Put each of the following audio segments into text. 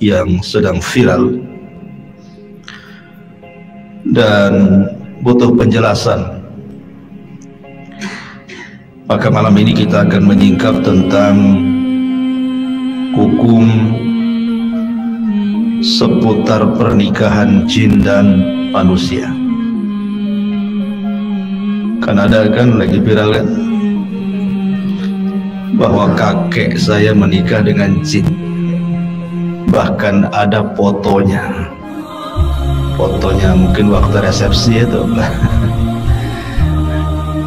yang sedang viral dan butuh penjelasan. Maka malam ini kita akan menyingkap tentang hukum seputar pernikahan jin dan manusia. Kan ada kan lagi viral kan, bahwa kakek saya menikah dengan jin. Bahkan ada fotonya. Fotonya mungkin waktu resepsi itu.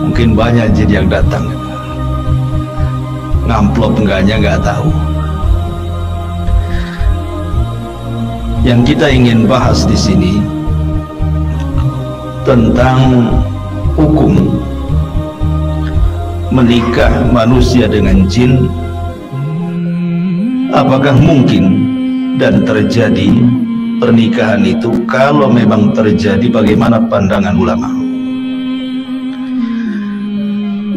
Mungkin banyak jin yang datang. Ngamplop enggaknya nggak tahu. Yang kita ingin bahas di sini tentang hukum menikah manusia dengan jin. Apakah mungkin dan terjadi pernikahan itu? Kalau memang terjadi, bagaimana pandangan ulama?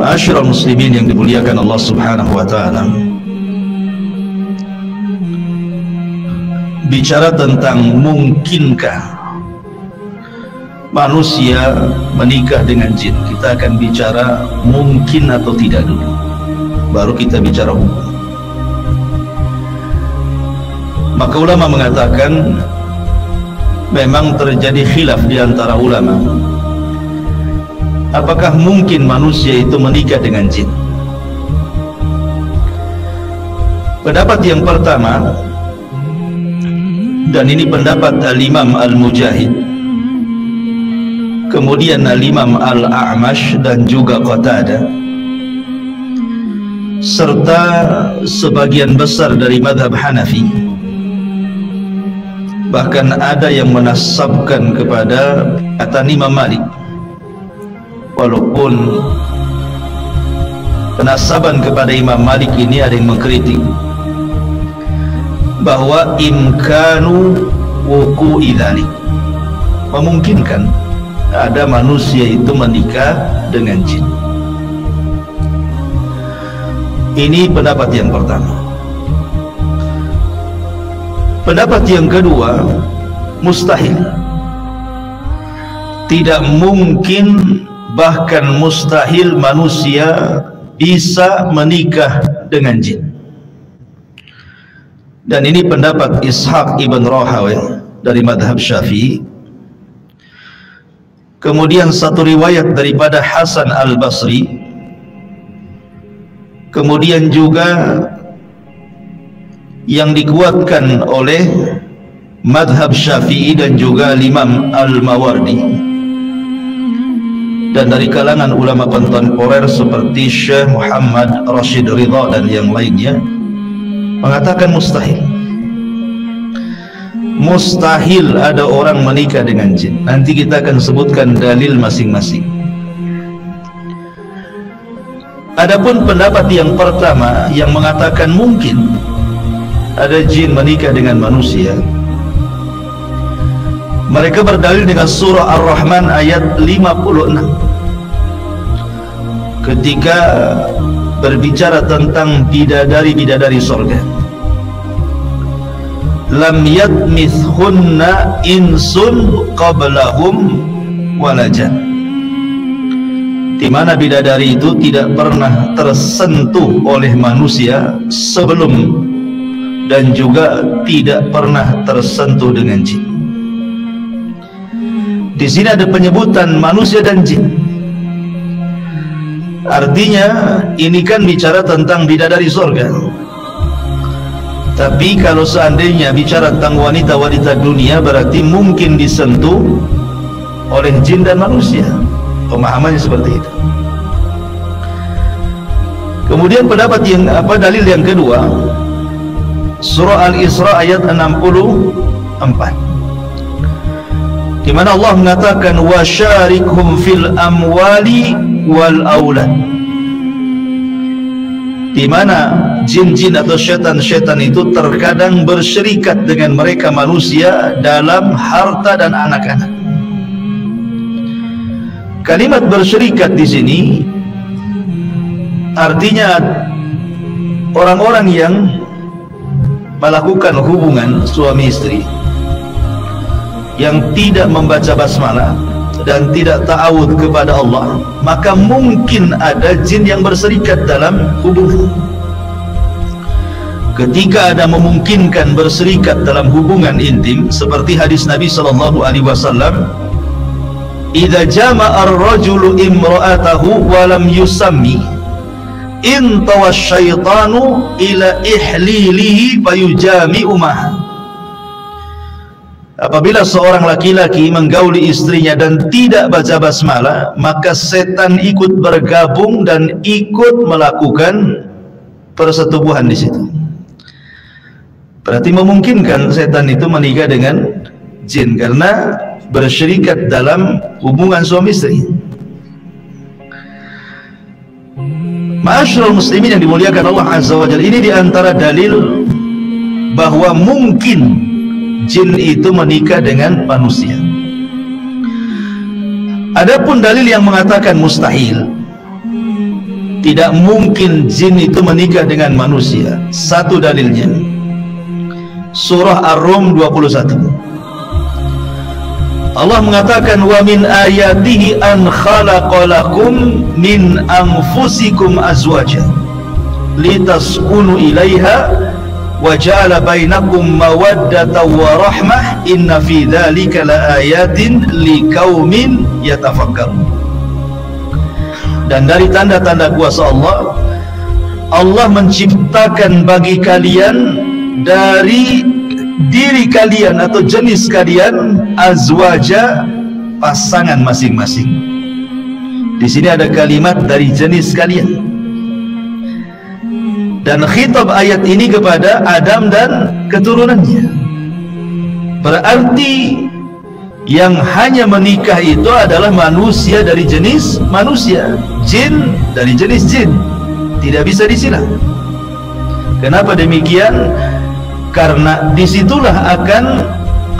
Ma'asyiral muslimin yang dimuliakan Allah Subhanahu wa ta'ala, bicara tentang mungkinkah manusia menikah dengan jin, kita akan bicara mungkin atau tidak dulu, baru kita bicara hukum. Maka ulama mengatakan memang terjadi khilaf di antara ulama, apakah mungkin manusia itu menikah dengan jin. Pendapat yang pertama, dan ini pendapat Al-Imam Al-Mujahid, kemudian Al-Imam Al-A'mash dan juga Qatadah, serta sebagian besar dari madhab Hanafi. Bahkan ada yang menasabkan kepada kata Imam Malik, walaupun penasaban kepada Imam Malik ini ada yang mengkritik bahwa imkanu wuqu'i dzalik, memungkinkan ada manusia itu menikah dengan jin. Ini pendapat yang pertama. Pendapat yang kedua, mustahil, tidak mungkin, bahkan mustahil manusia bisa menikah dengan jin. Dan ini pendapat Ishaq ibn Rahawayh dari madhab Syafi'i. Kemudian satu riwayat daripada Hasan al-Basri. Kemudian juga yang dikuatkan oleh madhab Syafi'i dan juga Imam Al-Mawardi, dan dari kalangan ulama kontemporer seperti Syekh Muhammad Rashid Ridha dan yang lainnya mengatakan mustahil. Mustahil ada orang menikah dengan jin. Nanti kita akan sebutkan dalil masing-masing. Adapun pendapat yang pertama yang mengatakan mungkin ada jin menikah dengan manusia, mereka berdalil dengan surah Ar-Rahman ayat 56 ketika berbicara tentang bidadari-bidadari surga. Lam yatmithunna insun qablahum walajan, di mana bidadari itu tidak pernah tersentuh oleh manusia sebelum dan juga tidak pernah tersentuh dengan jin. Di sini ada penyebutan manusia dan jin. Artinya ini kan bicara tentang bidadari surga. Tapi kalau seandainya bicara tentang wanita-wanita dunia, berarti mungkin disentuh oleh jin dan manusia. Pemahamannya seperti itu. Kemudian pendapat yang dalil yang kedua, surah Al-Isra ayat 64, di mana Allah mengatakan wasyarikhum fil amwali wal aulad, di mana jin-jin atau syaitan-syaitan itu terkadang bersyirikat dengan mereka manusia dalam harta dan anak-anak. Kalimat bersyirikat di sini artinya orang-orang yang melakukan hubungan suami istri yang tidak membaca basmalah dan tidak ta'awudz kepada Allah, maka mungkin ada jin yang berserikat dalam hubungan. Ketika ada memungkinkan berserikat dalam hubungan intim, seperti hadis Nabi sallallahu alaihi wasallam, "Idza jama'a ar-rajulu imra'atahu wa lam yusammi, intawa syaitanu ila ihlilihi fayujami'u maha." Apabila seorang laki-laki menggauli istrinya dan tidak baca basmalah, maka setan ikut bergabung dan ikut melakukan persetubuhan di situ. Berarti memungkinkan setan itu menikah dengan jin karena bersyirikat dalam hubungan suami istri. Ma'asyiral muslimin yang dimuliakan Allah Azza wa Jalla, ini diantara dalil bahwa mungkin jin itu menikah dengan manusia. Adapun dalil yang mengatakan mustahil, tidak mungkin jin itu menikah dengan manusia, satu dalilnya surah Ar-Rum 21. Allah mengatakan, "Wa min ayatihi an khalaqalakum min anfusikum azwaja litaskunu ilaiha wa ja'ala bainakum mawaddatan wa rahmah inna fi dzalika laayatin liqaumin yatafakkarun." Dan dari tanda-tanda kuasa Allah, Allah menciptakan bagi kalian dari diri kalian atau jenis kalian azwaja, pasangan masing-masing. Di sini ada kalimat dari jenis kalian, dan khitab ayat ini kepada Adam dan keturunannya. Berarti yang hanya menikah itu adalah manusia dari jenis manusia, jin dari jenis jin. Tidak bisa disilang. Kenapa demikian? Karena disitulah akan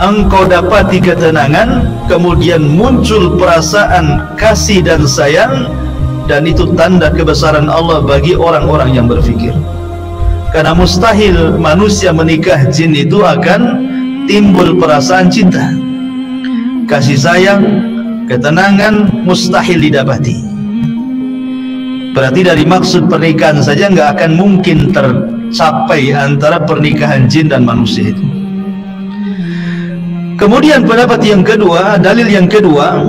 engkau dapati ketenangan, kemudian muncul perasaan kasih dan sayang, dan itu tanda kebesaran Allah bagi orang-orang yang berfikir. Karena mustahil manusia menikah jin itu akan timbul perasaan cinta, kasih sayang, ketenangan, mustahil didapati. Berarti dari maksud pernikahan saja nggak akan mungkin tercapai antara pernikahan jin dan manusia itu. Kemudian pendapat yang kedua, dalil yang kedua,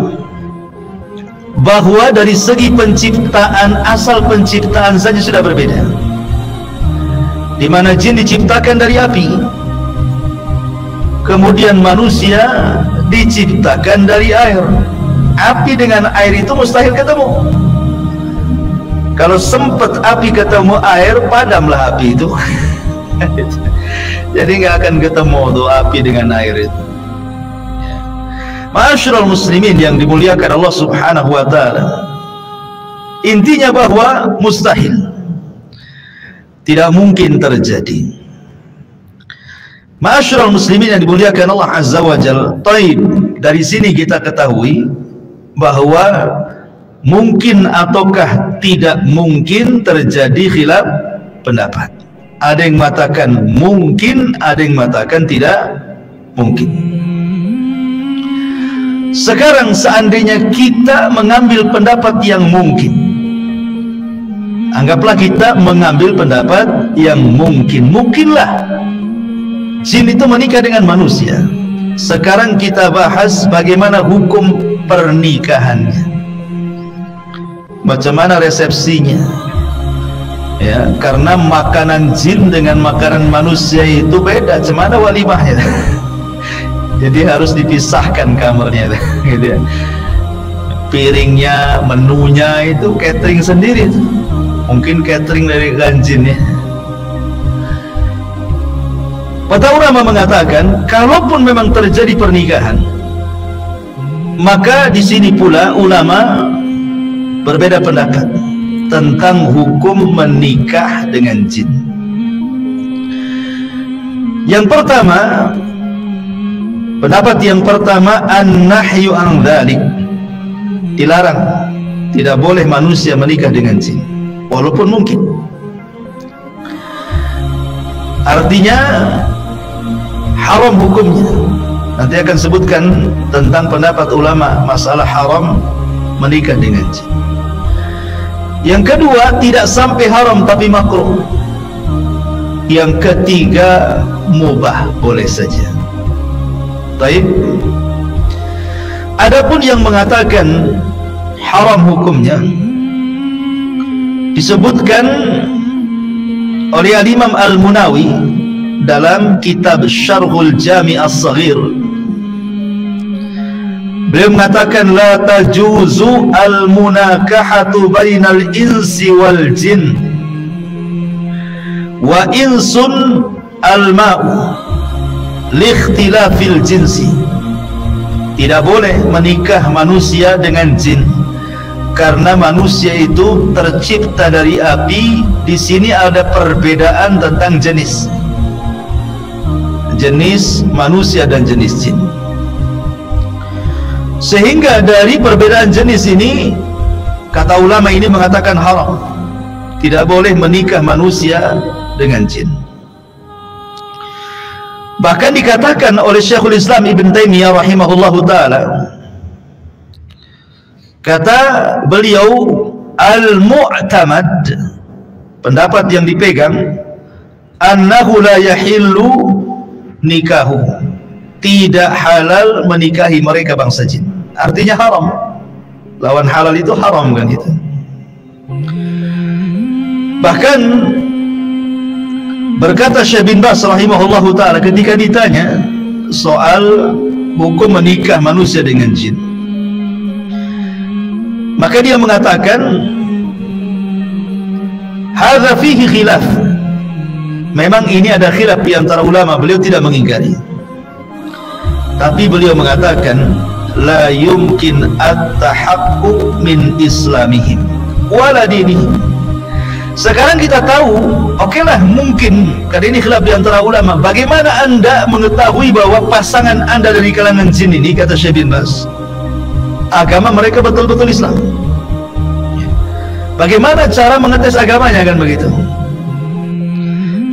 bahwa dari segi penciptaan, asal penciptaan saja sudah berbeda. Di mana jin diciptakan dari api, kemudian manusia diciptakan dari air. Api dengan air itu mustahil ketemu. Kalau sempat api ketemu air, padamlah api itu. Jadi nggak akan ketemu tuh api dengan air itu. Ma'asyiral muslimin yang dimuliakan Allah Subhanahu wa taala, intinya bahwa mustahil, tidak mungkin terjadi. Ma'asyiral muslimin yang dimuliakan Allah Azza wa Jalla, taib, dari sini kita ketahui bahwa mungkin ataukah tidak mungkin terjadi khilaf pendapat. Ada yang mengatakan mungkin, ada yang mengatakan tidak mungkin. Sekarang seandainya kita mengambil pendapat yang mungkin, anggaplah kita mengambil pendapat yang mungkin, mungkinlah jin itu menikah dengan manusia. Sekarang kita bahas bagaimana hukum pernikahannya, macam mana resepsinya, ya, karena makanan jin dengan makanan manusia itu beda. Macam mana walimahnya? Jadi harus dipisahkan kamarnya, gitu ya. Piringnya, menunya itu catering sendiri. Mungkin catering dari jin ya. Para ulama mengatakan, kalaupun memang terjadi pernikahan, maka di sini pula ulama berbeda pendapat tentang hukum menikah dengan jin. Yang pertama, pendapat yang pertama, an-nahyu an dzalik, dilarang, tidak boleh manusia menikah dengan jin walaupun mungkin. Artinya haram hukumnya. Nanti akan sebutkan tentang pendapat ulama masalah haram menikah dengan jin. Yang kedua, tidak sampai haram tapi makruh. Yang ketiga, mubah, boleh saja. Baik. Adapun yang mengatakan haram hukumnya disebutkan oleh Al-Imam Al-Munawi dalam kitab Syarhul Jami' As-Saghir. Beliau mengatakan la tajuzu al-munakahatu bainal insi wal jin wa insun al-ma'u liikhtilafil jinsi. Tidak boleh menikah manusia dengan jin karena manusia itu tercipta dari api. Di sini ada perbedaan tentang jenis manusia dan jenis jin. Sehingga dari perbedaan jenis ini, kata ulama ini mengatakan haram. Tidak boleh menikah manusia dengan jin. Bahkan dikatakan oleh Syekhul Islam Ibn Taimiyah rahimahullahu ta'ala, kata beliau, al-mu'tamad, pendapat yang dipegang, annahu la yahillu nikahu, tidak halal menikahi mereka bangsa jin. Artinya haram. Lawan halal itu haram kan itu. Bahkan berkata Syekh bin Baz rahimahullahu ta'ala ketika ditanya soal hukum menikah manusia dengan jin, maka dia mengatakan hadza fihi khilaf. Memang ini ada khilaf di antara ulama, beliau tidak mengingkari. Tapi beliau mengatakan la yumkin at-tahaqquq min islamihim wala dinihim. Sekarang kita tahu, okelah mungkin karena ini khilaf di antara ulama. Bagaimana Anda mengetahui bahwa pasangan Anda dari kalangan jin ini, kata Syekh bin Baz, agama mereka betul-betul Islam? Bagaimana cara mengetes agamanya, kan begitu?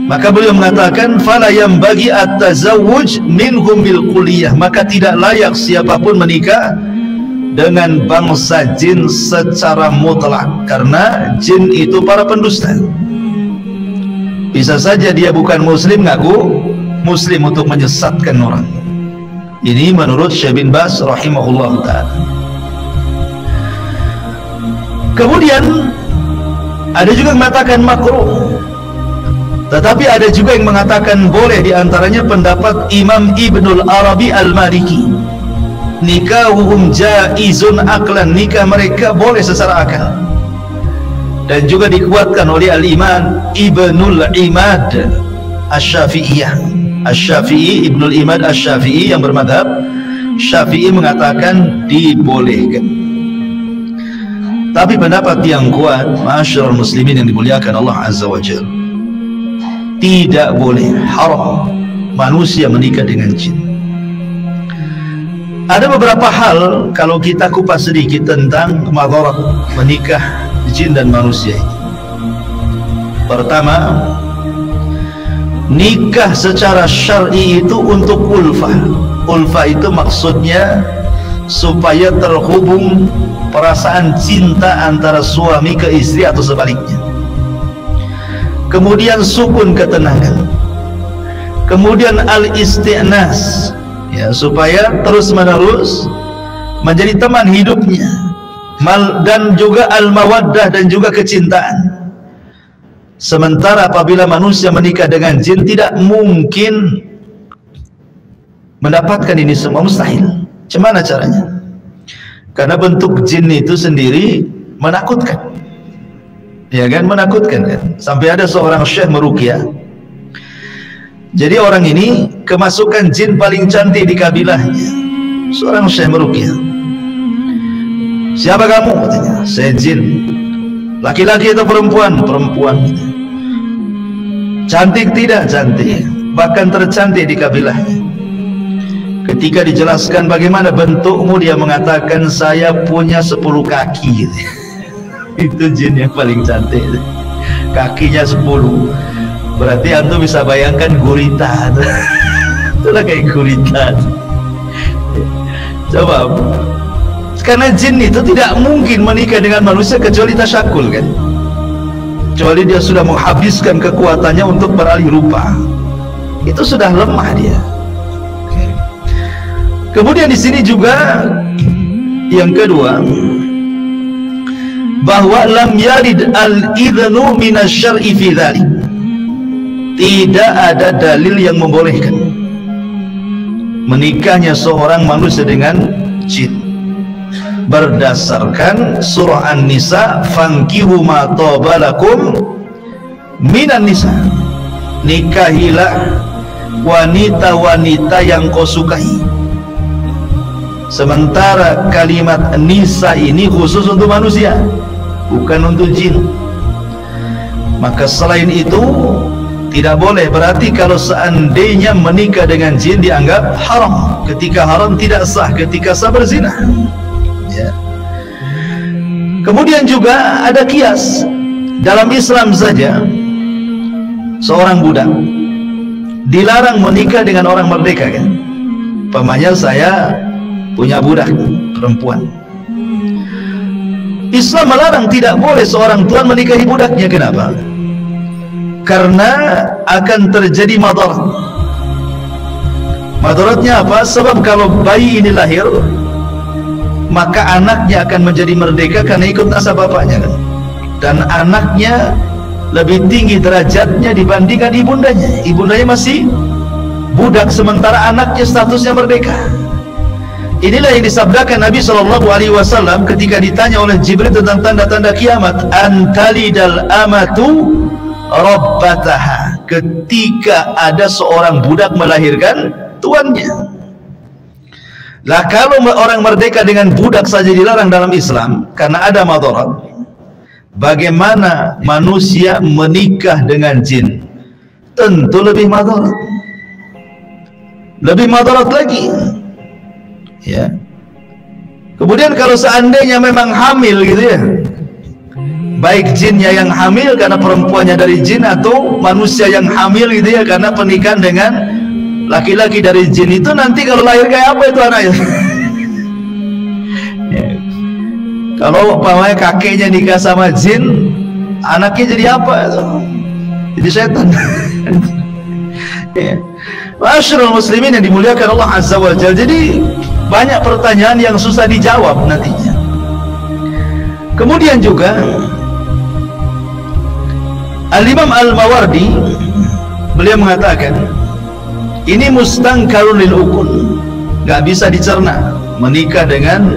Maka beliau mengatakan fala yambagi at-tazawwuj minhum bil kulliyah, maka tidak layak siapapun menikah dengan bangsa jin secara mutlak, karena jin itu para pendusta. Bisa saja dia bukan muslim, ngaku muslim untuk menyesatkan orang. Ini menurut Syekh bin Baz rahimahullah ta'ala. Kemudian ada juga yang mengatakan makruh, tetapi ada juga yang mengatakan boleh. Di antaranya pendapat Imam Ibnul Arabi Al-Maliki, nikahuhum jaizun aklan, nikah mereka boleh secara akal. Dan juga dikuatkan oleh Al-Imam Ibnul Imad Asy-Syafi'iyah. Asy-Syafi'i, Ibnul Imad Asy-Syafi'i yang bermadhab Syafi'i mengatakan dibolehkan. Tapi pendapat yang kuat, ma'asyiral muslimin yang dimuliakan Allah Azza wa Jalla, tidak boleh, haram manusia menikah dengan jin. Ada beberapa hal kalau kita kupas sedikit tentang madarat menikah jin dan manusia ini. Pertama, nikah secara syar'i itu untuk ulfah. Ulfah itu maksudnya supaya terhubung perasaan cinta antara suami ke istri atau sebaliknya. Kemudian sukun, ketenangan. Kemudian al-isti'nas, ya, supaya terus menerus menjadi teman hidupnya. Dan juga al-mawaddah, dan juga kecintaan. Sementara apabila manusia menikah dengan jin, tidak mungkin mendapatkan ini semua, mustahil. Gimana caranya? Karena bentuk jin itu sendiri menakutkan, ya kan, menakutkan kan. Sampai ada seorang syekh meruqyah. Jadi orang ini kemasukan jin paling cantik di kabilahnya. Seorang syekh meruqyah. Siapa kamu? Katanya. Saya jin. Laki-laki atau perempuan? Perempuan. Cantik tidak? Cantik. Bahkan tercantik di kabilahnya. Ketika dijelaskan bagaimana bentukmu, dia mengatakan saya punya 10 kaki. Itu jin yang paling cantik, kakinya 10. Berarti antum bisa bayangkan gurita Itulah kayak gurita. Coba, karena jin itu tidak mungkin menikah dengan manusia kecuali tasyakul kan, kecuali dia sudah menghabiskan kekuatannya untuk beralih rupa, itu sudah lemah dia. Kemudian di sini juga yang kedua, bahwa lam yarid al-idhnu minasyar'i fi dzalik, tidak ada dalil yang membolehkan menikahnya seorang manusia dengan jin berdasarkan surah An-Nisa, fankihu ma taba lakum minan nisa, nikahilah wanita-wanita yang kau sukai. Sementara kalimat nisa ini khusus untuk manusia, bukan untuk jin. Maka selain itu tidak boleh. Berarti kalau seandainya menikah dengan jin dianggap haram. Ketika haram tidak sah, ketika sah berzina ya. Kemudian juga ada kias. Dalam Islam saja seorang budak dilarang menikah dengan orang merdeka kan. Pamannya saya punya budak perempuan, Islam melarang, tidak boleh seorang tuan menikahi budaknya. Kenapa? Karena akan terjadi madarat. Madaratnya apa? Sebab kalau bayi ini lahir, maka anaknya akan menjadi merdeka karena ikut nasab bapaknya kan? Dan anaknya lebih tinggi derajatnya dibandingkan ibundanya. Ibundanya masih budak, sementara anaknya statusnya merdeka. Inilah yang disabdakan Nabi SAW ketika ditanya oleh Jibril tentang tanda-tanda kiamat, antalidal amatu rabbataha, ketika ada seorang budak melahirkan tuannya. Lah kalau orang merdeka dengan budak saja dilarang dalam Islam karena ada madarat, bagaimana manusia menikah dengan jin? Tentu lebih madarat, lebih madarat lagi ya. Kemudian kalau seandainya memang hamil gitu ya, baik jinnya yang hamil karena perempuannya dari jin, atau manusia yang hamil gitu ya karena pernikahan dengan laki-laki dari jin, itu nanti kalau lahir kayak apa itu anaknya? Ya. Kalau umpamanya kakeknya nikah sama jin, anaknya jadi apa itu? Jadi setan. Ya. Ma'asyiral muslimin yang dimuliakan Allah Azza wa Jalla. Jadi banyak pertanyaan yang susah dijawab nantinya. Kemudian juga Al-Imam Al-Mawardi beliau mengatakan ini mustangkarun lil ukul, gak bisa dicerna menikah dengan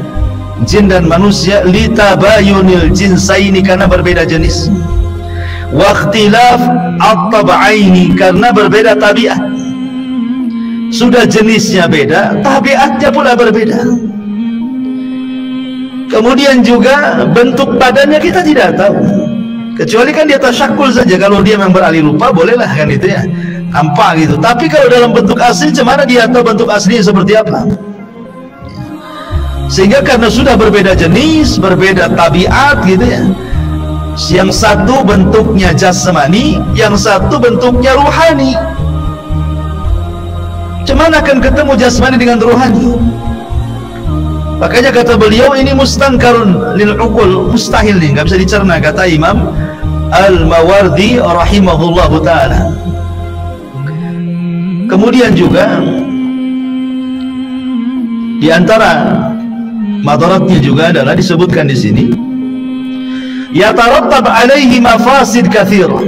jin dan manusia, litabayunil jinsaini, karena berbeda jenis, wa ikhtilaf at-tab'aini, karena berbeda tabiat. Sudah jenisnya beda, tabiatnya pula berbeda. Kemudian juga bentuk badannya kita tidak tahu, kecuali kan dia tasyakul saja. Kalau dia memang beralih rupa bolehlah kan itu ya, tampak gitu. Tapi kalau dalam bentuk asli, cemana dia tahu bentuk aslinya seperti apa? Sehingga karena sudah berbeda jenis, berbeda tabiat gitu ya, yang satu bentuknya jasmani, yang satu bentuknya ruhani. Cemana akan ketemu jasmani dengan ruhani? Makanya kata beliau ini mustangkarun lil uqul, mustahil nih, nggak bisa dicerna, kata Imam Al-Mawardi rahimahullahu taala. Kemudian juga di antara madaratnya juga adalah disebutkan di sini, yatarattab alaihi mafasid katsirah,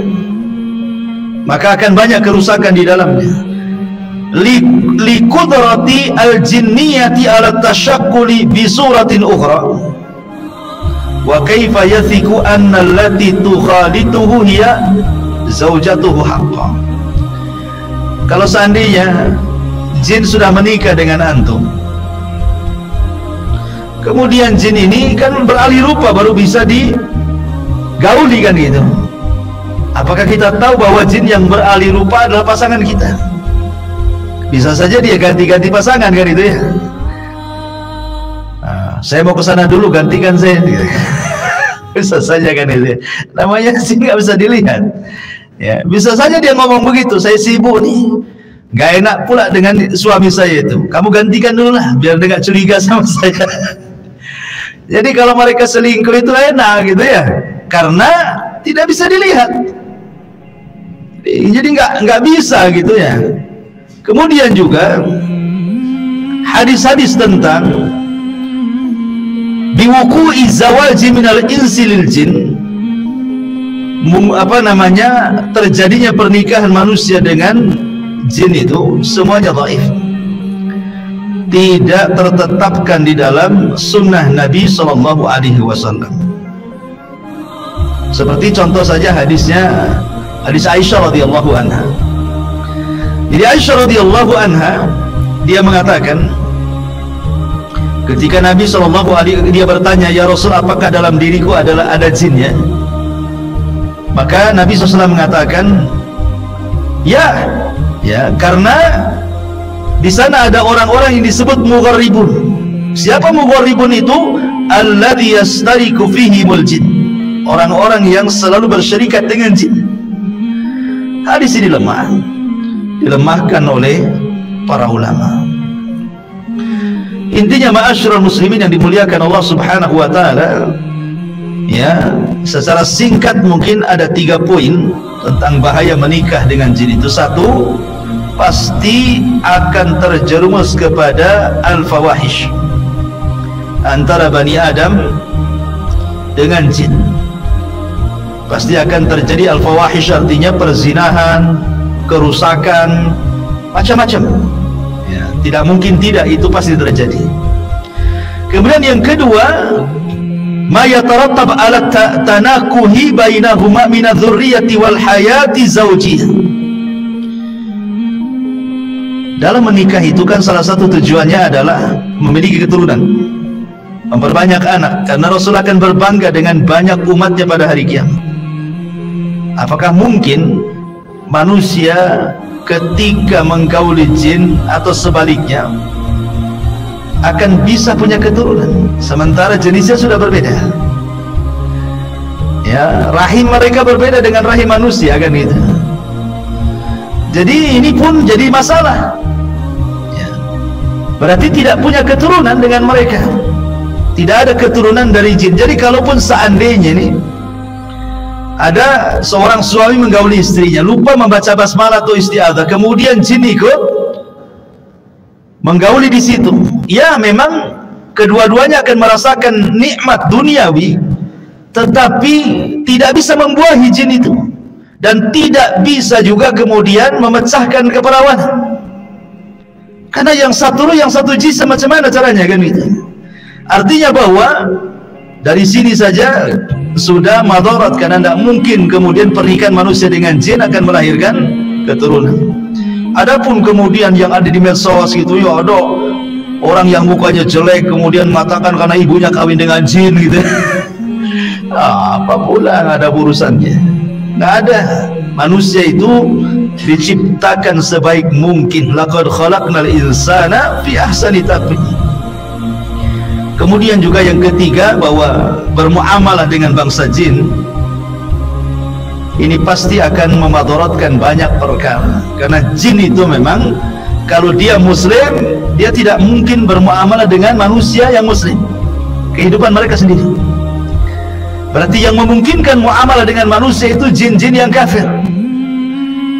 maka akan banyak kerusakan di dalamnya. Likudrati al-jinniyati ala tashakkuli bi suratin ukhra, wa kaifa yathiqu anna allati tukhalituhu hiya zaujatuhu haqqan. Kalau seandainya jin sudah menikah dengan antum, kemudian jin ini kan beralih rupa baru bisa digauli kan gitu, apakah kita tahu bahwa jin yang beralih rupa adalah pasangan kita? Bisa saja dia ganti-ganti pasangan kan itu ya. Nah, saya mau ke sana dulu, gantikan saya. Bisa saja kan itu ya. Namanya sih nggak bisa dilihat. Ya, bisa saja dia ngomong begitu, saya sibuk nih, Gak enak pula dengan suami saya itu. Kamu gantikan dulu lah, biar dia gak curiga sama saya. Jadi kalau mereka selingkuh itu enak gitu ya, karena tidak bisa dilihat. Jadi nggak bisa gitu ya. Kemudian juga hadis-hadis tentang biwuku'i zawaji minal insi lil jin, terjadinya pernikahan manusia dengan jin itu semuanya dhaif, tidak tertetapkan di dalam sunnah Nabi SAW. Seperti contoh saja hadis Aisyah radhiyallahu anha. Jadi Aisyah radhiyallahu anha dia mengatakan, ketika Nabi dia bertanya, ya Rasul, apakah dalam diriku ada jin ya? Maka Nabi SAW mengatakan, ya, karena di sana ada orang-orang yang disebut mugharribun. Siapa mugharribun itu? Alladzi yastariku fihimul jin, orang-orang yang selalu bersyirikat dengan jin. Hadis ini dilemahkan oleh para ulama. Intinya ma'asyiral muslimin yang dimuliakan Allah Subhanahu wa taala, ya, secara singkat mungkin ada 3 poin tentang bahaya menikah dengan jin itu. 1, pasti akan terjerumus kepada al-fawahish antara Bani Adam dengan jin. Pasti akan terjadi al-fawahish, artinya perzinahan, kerusakan, macam-macam ya, tidak mungkin tidak, itu pasti terjadi. Kemudian yang kedua, ma yatarattab ala tanakuhi bainahuma min adh-dhurriyyati wal hayati zawjiyah. Dalam menikah itu kan salah satu tujuannya adalah memiliki keturunan, memperbanyak anak, karena Rasul akan berbangga dengan banyak umatnya pada hari kiamat. Apakah mungkin manusia ketika menggauli jin atau sebaliknya akan bisa punya keturunan sementara jenisnya sudah berbeda? Ya, rahim mereka berbeda dengan rahim manusia kan gitu. Jadi ini pun jadi masalah ya. Berarti tidak punya keturunan dengan mereka, tidak ada keturunan dari jin. Jadi kalaupun seandainya nih ada seorang suami menggauli istrinya, lupa membaca basmalah atau isti'adzah, kemudian jin ikut menggauli di situ, ya memang kedua-duanya akan merasakan nikmat duniawi, tetapi tidak bisa membuahi jin itu, dan tidak bisa juga kemudian memecahkan keperawanan, karena yang satu roh yang satu jism, macam mana caranya kan itu. Artinya bahwa dari sini saja sudah madarat, karena tidak mungkin kemudian pernikahan manusia dengan jin akan melahirkan keturunan. Adapun kemudian yang ada di medsos gitu, ya ada orang yang mukanya jelek kemudian mengatakan karena ibunya kawin dengan jin gitu. Apa pula, nggak ada urusannya. Nggak ada. Manusia itu diciptakan sebaik mungkin. Laqad khalaqnal insana fi ahsani taqwim. Kemudian juga yang ketiga, bahwa bermuamalah dengan bangsa jin ini pasti akan memadaratkan banyak perkara, karena jin itu memang kalau dia muslim, dia tidak mungkin bermuamalah dengan manusia yang muslim, kehidupan mereka sendiri. Berarti yang memungkinkan muamalah dengan manusia itu jin-jin yang kafir,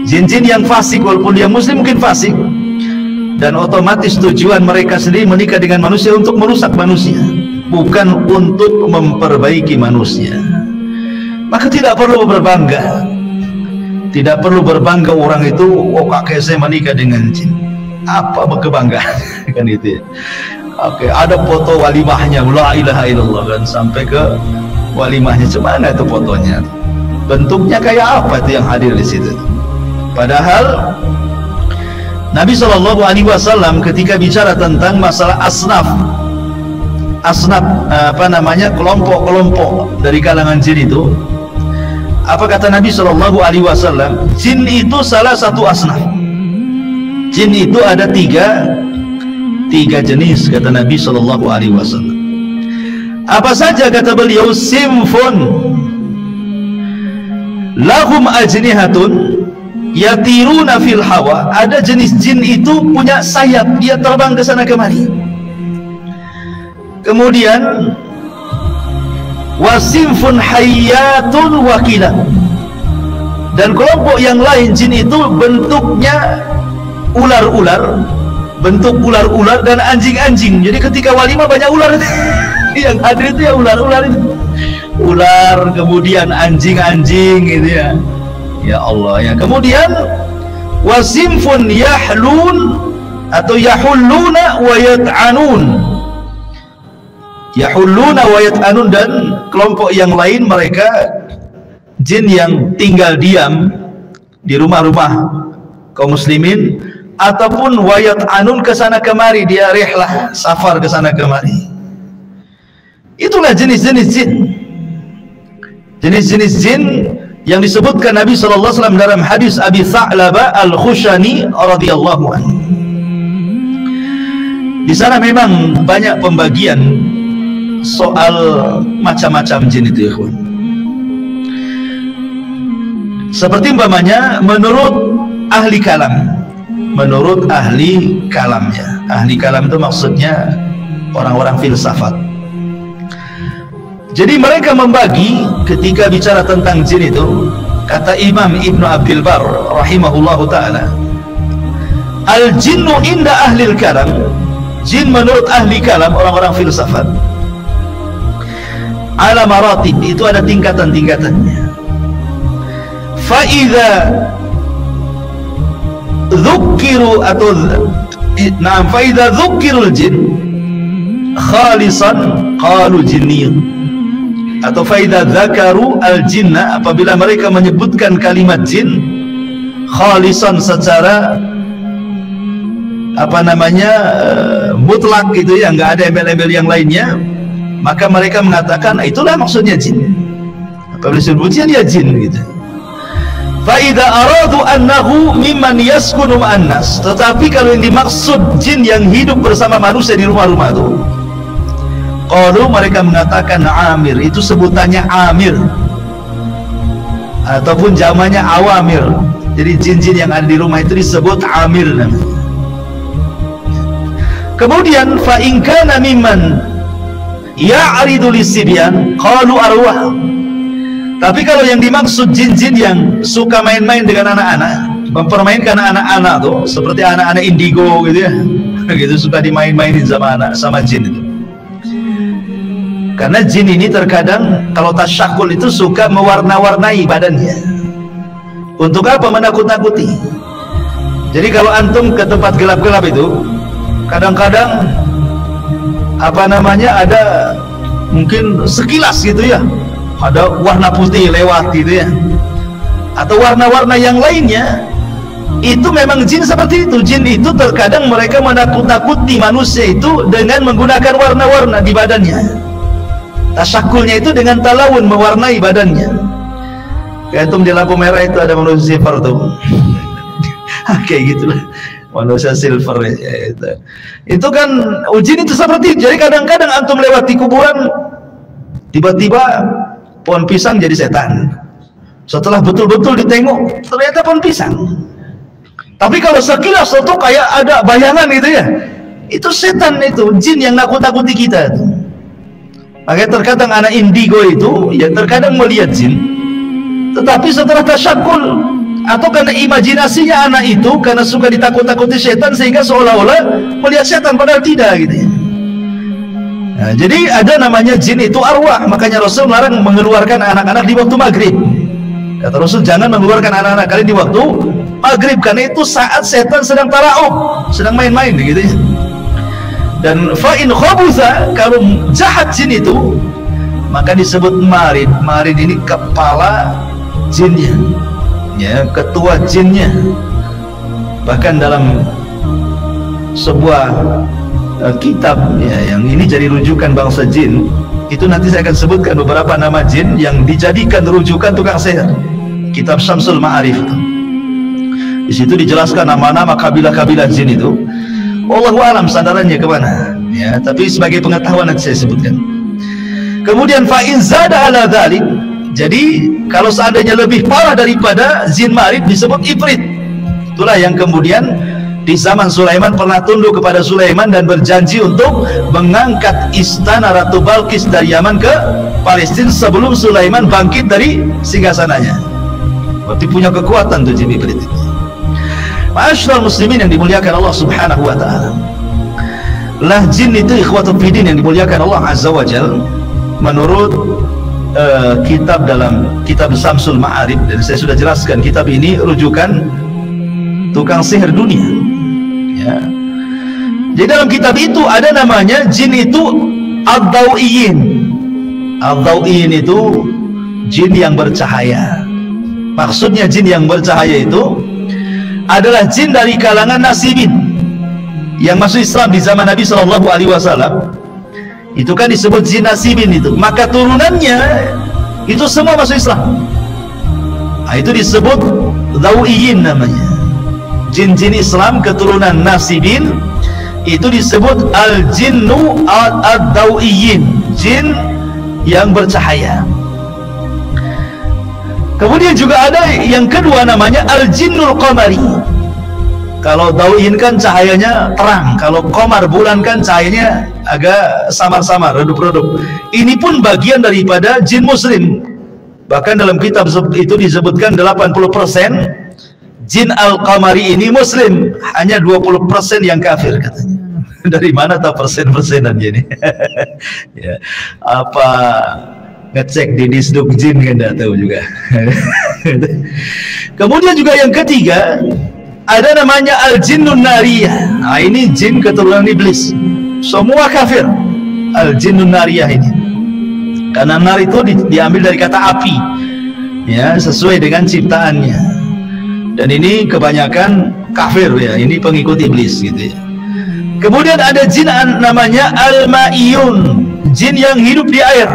jin-jin yang fasik, walaupun dia muslim mungkin fasik. Dan otomatis tujuan mereka sendiri menikah dengan manusia untuk merusak manusia, bukan untuk memperbaiki manusia. Maka tidak perlu berbangga, tidak perlu berbangga orang itu, oh kakek saya menikah dengan jin, apa kebanggaan kan itu ya. Oke, ada foto walimahnya, la ilaha illallah, kan sampai ke walimahnya, cemana itu fotonya, bentuknya kayak apa itu yang hadir di situ. Padahal Nabi SAW ketika bicara tentang masalah asnaf, kelompok-kelompok dari kalangan jin itu, apa kata Nabi SAW? Jin itu salah satu asnaf. Jin itu ada tiga jenis, kata Nabi SAW. Apa saja kata beliau? Simfun lahum ajnihatun yatiruna fil hawa, ada jenis jin itu punya sayap, dia terbang ke sana kemari. Kemudian wasimfun hayyatun wakilah, dan kelompok yang lain jin itu bentuknya ular-ular, bentuk ular-ular dan anjing-anjing. Jadi ketika walimah banyak ular yang hadir itu ya ular-ular itu, ular kemudian anjing-anjing gitu ya. Ya Allah ya. Kemudian wasimfun yahlun atau yahulluna wa yat'anun, yahulluna wa yat'anun, dan kelompok yang lain mereka jin yang tinggal diam di rumah-rumah kaum muslimin, ataupun wa yat'anun ke sana kemari, dia rihlah safar ke sana kemari. Itulah jenis-jenis jin, jenis-jenis jin yang disebutkan Nabi SAW dalam hadis Abi Tha'laba Al-Khushani radhiyallahu anhu. Di sana memang banyak pembagian soal macam-macam jin itu, ikhwan. Seperti umpamanya menurut ahli kalam, menurut ahli kalamnya. Ahli kalam itu maksudnya orang-orang filsafat. Jadi mereka membagi ketika bicara tentang jin itu, kata Imam Ibn Abdul Bar rahimahullahu ta'ala, al-jinnu inda ahlil kalam, jin menurut ahli kalam, orang-orang filsafat, ala maratib, itu ada tingkatan-tingkatannya. Fa'idha dhukiru atau fa'idha dhukirul jin khalisan qalu jinniyun, atau faida dzakaru al-jinna, apabila mereka menyebutkan kalimat jin khalisan secara mutlak gitu ya, nggak ada embel-embel yang lainnya, maka mereka mengatakan itulah maksudnya jin. Apabila disebutnya dia jin gitu. Faida aradu annahu mimman yaskunu ma'annas, tetapi kalau yang dimaksud jin yang hidup bersama manusia di rumah-rumah itu, qalu, mereka mengatakan amir, itu sebutannya amir ataupun jamannya awamir. Jadi jin-jin yang ada di rumah itu disebut amir namanya. Kemudian fa in kana mimman ya'ridu lisibyan qalu arwah, tapi kalau yang dimaksud jin-jin yang suka main-main dengan anak-anak, mempermainkan anak-anak tuh, seperti anak-anak indigo gitu ya, gitu, suka dimain-mainin sama jin itu. Karena jin ini terkadang kalau tasyakul itu suka mewarna-warnai badannya. Untuk apa? Menakut-nakuti. Jadi kalau antum ke tempat gelap-gelap itu, kadang-kadang ada mungkin sekilas gitu ya, ada warna putih lewat gitu ya, atau warna-warna yang lainnya, itu memang jin seperti itu. Jin itu terkadang mereka menakut-nakuti manusia itu dengan menggunakan warna-warna di badannya. Tasyakulnya itu dengan talawun, mewarnai badannya. Kayak di lampu merah itu ada manusia silver tuh. Kayak gitulah, manusia silver ya, itu kan jin itu seperti itu. Jadi kadang-kadang antum lewat di kuburan, tiba-tiba pohon pisang jadi setan. Setelah betul-betul ditengok, ternyata pohon pisang. Tapi kalau sekilas itu kayak ada bayangan gitu ya, itu setan, itu jin yang nakut-nakuti kita itu. Makanya terkadang anak indigo itu ya terkadang melihat jin, tetapi setelah tasyakul atau karena imajinasinya anak itu, karena suka ditakut-takuti setan, sehingga seolah-olah melihat setan padahal tidak gitu ya. Nah, jadi ada namanya jin itu arwah. Makanya Rasul melarang mengeluarkan anak-anak di waktu maghrib. Kata Rasul, jangan mengeluarkan anak-anak kalian di waktu maghrib, karena itu saat setan sedang tara'ub, sedang main-main gitu ya. Dan fa'in khabutha, kalau jahat jin itu, maka disebut marid. Marid ini kepala jinnya ya, ketua jinnya. Bahkan dalam sebuah kitab ya, yang ini jadi rujukan bangsa jin, itu nanti saya akan sebutkan beberapa nama jin yang dijadikan rujukan tukang sihir. Kitab Syamsul Ma'arif itu, di situ dijelaskan nama-nama kabilah-kabilah jin itu. Wallahu alam sandarannya kemana ya, tapi sebagai pengetahuan nanti saya sebutkan. Kemudian fa in zada ala dzalik, Jadi kalau seandainya lebih parah daripada jin marid disebut ifrit. Itulah yang kemudian di zaman Sulaiman pernah tunduk kepada Sulaiman dan berjanji untuk mengangkat istana Ratu Balkis dari Yaman ke Palestina sebelum Sulaiman bangkit dari singgasananya. Berarti punya kekuatan tuh jin ifrit itu. Ma'asyiral muslimin yang dimuliakan Allah Subhanahu wa taala. Lah jin itu ikhwatul fiddin yang dimuliakan Allah Azza wa Jalla, menurut kitab dalam kitab Samsul Ma'arif, dan saya sudah jelaskan kitab ini rujukan tukang sihir dunia ya. Jadi dalam kitab itu ada namanya jin itu ad-dawiyin. Ad-dawiyin itu jin yang bercahaya. Maksudnya jin yang bercahaya itu adalah jin dari kalangan nasibin yang masuk Islam di zaman Nabi SAW. Itu kan disebut jin nasibin itu. Maka turunannya itu semua masuk Islam. Nah, itu disebut dawiyin namanya. Jin-jin Islam keturunan nasibin itu disebut al-jinnu ad-dawiyin, jin yang bercahaya. Kemudian juga ada yang kedua namanya al-jinnul qamari. Kalau dawiyin kan cahayanya terang, kalau qamar bulan kan cahayanya agak samar-samar, redup-redup. Ini pun bagian daripada jin muslim. Bahkan dalam kitab itu disebutkan 80% jin al-qamari ini muslim, hanya 20% yang kafir katanya. Dari mana tahu persen-persenannya ini? Ya, apa ngecek di disduk jin kan tidak tahu juga. Kemudian juga yang ketiga ada namanya al-jinnun nariyah. Nah, ini jin keturunan iblis. Semua kafir. Al-jinnun nariyah ini. Karena nar itu diambil dari kata api. Ya, sesuai dengan ciptaannya. Dan ini kebanyakan kafir ya. Ini pengikut iblis gitu ya. Kemudian ada jin namanya al-ma'iyun. Jin yang hidup di air.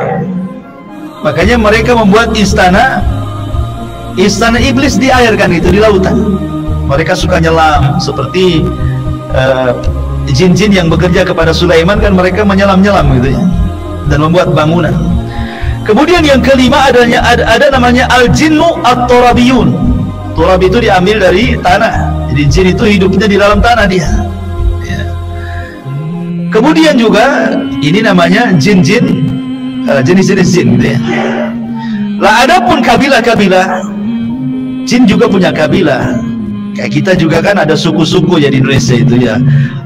Makanya mereka membuat istana iblis di air kan, itu di lautan. Mereka suka nyelam seperti jin-jin yang bekerja kepada Sulaiman kan, mereka menyelam-nyelam gitu ya, dan membuat bangunan. Kemudian yang kelima ada namanya al-jinnu at-turabiyun. Turab itu diambil dari tanah. Jadi jin itu hidupnya di dalam tanah dia. Ya. Kemudian juga ini namanya jin-jin, jenis-jenis jin gitu ya. Lah adapun kabilah-kabilah jin juga punya kabilah. Kayak kita juga kan ada suku-suku ya di Indonesia itu ya.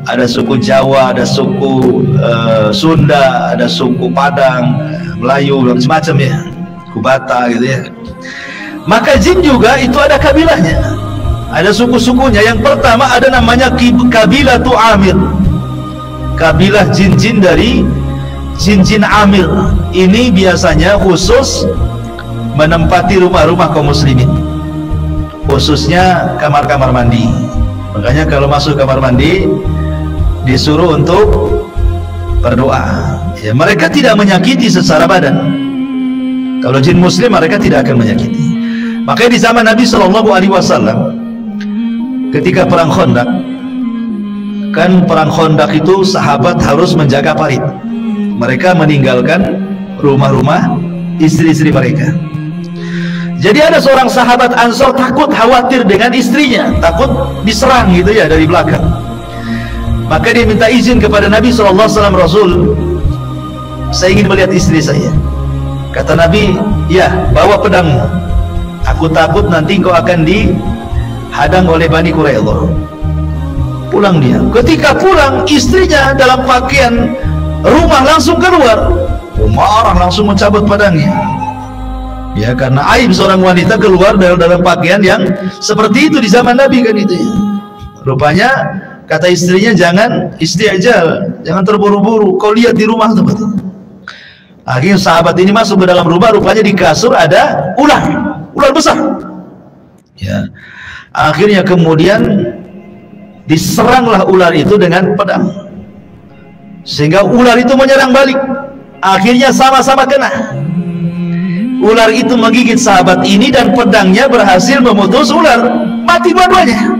Ada suku Jawa, ada suku Sunda, ada suku Padang, Melayu, macam-macam ya, suku Batak gitu ya. Maka jin juga itu ada kabilahnya, ada suku-sukunya. Yang pertama ada namanya kabilah tu Amir. Kabilah jin-jin dari jin-jin Amir. Ini biasanya khusus menempati rumah-rumah kaum muslimin, khususnya kamar-kamar mandi. Makanya kalau masuk kamar mandi disuruh untuk berdoa ya. Mereka tidak menyakiti secara badan. Kalau jin muslim mereka tidak akan menyakiti. Makanya di zaman Nabi SAW ketika perang Khandaq, kan perang Khandaq itu sahabat harus menjaga parit. Mereka meninggalkan rumah-rumah istri-istri mereka. Jadi ada seorang sahabat Ansor takut, khawatir dengan istrinya, takut diserang gitu ya dari belakang. Maka dia minta izin kepada Nabi SAW, Rasul, saya ingin melihat istri saya. Kata Nabi, ya bawa pedangmu. Aku takut nanti engkau akan dihadang oleh Bani Quraidah. Pulang dia. Ketika pulang, istrinya dalam pakaian rumah langsung keluar. Marah, langsung mencabut pedangnya. Ya, karena aib seorang wanita keluar dalam pakaian yang seperti itu di zaman Nabi kan itu ya. Rupanya kata istrinya, jangan isti'jal, jangan terburu-buru, kau lihat di rumah tempat itu. Akhirnya sahabat ini masuk ke dalam rumah, rupanya di kasur ada ular besar. Ya. Akhirnya kemudian diseranglah ular itu dengan pedang, sehingga ular itu menyerang balik. Akhirnya sama-sama kena. Ular itu menggigit sahabat ini dan pedangnya berhasil memutus ular, mati dua-duanya.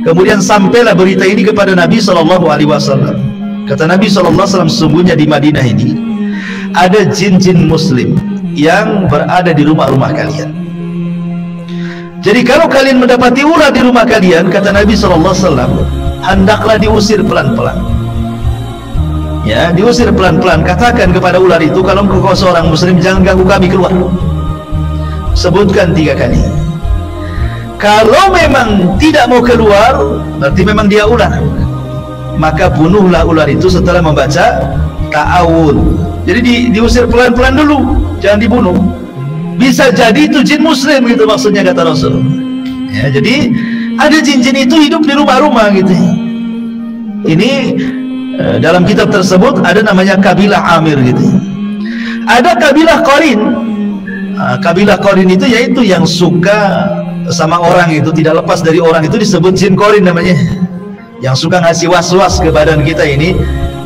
Kemudian sampailah berita ini kepada Nabi SAW. Kata Nabi SAW, sesungguhnya di Madinah ini ada jin-jin muslim yang berada di rumah-rumah kalian. Jadi kalau kalian mendapati ular di rumah kalian, kata Nabi SAW, hendaklah diusir pelan-pelan. Ya, diusir pelan-pelan. Katakan kepada ular itu, kalau engkau seorang muslim, jangan ganggu kami, keluar. Sebutkan 3 kali. Kalau memang tidak mau keluar, berarti memang dia ular, maka bunuhlah ular itu setelah membaca ta'awun. Jadi diusir pelan-pelan dulu, jangan dibunuh. Bisa jadi itu jin muslim gitu maksudnya, kata Rasul. Ya, jadi ada jin-jin itu hidup di rumah-rumah gitu. Ini dalam kitab tersebut ada namanya kabilah Amir gitu. Ada kabilah Qarin. Kabilah Qarin itu yaitu yang suka sama orang, itu tidak lepas dari orang, itu disebut jin Qarin namanya. Yang suka ngasih was-was ke badan kita ini,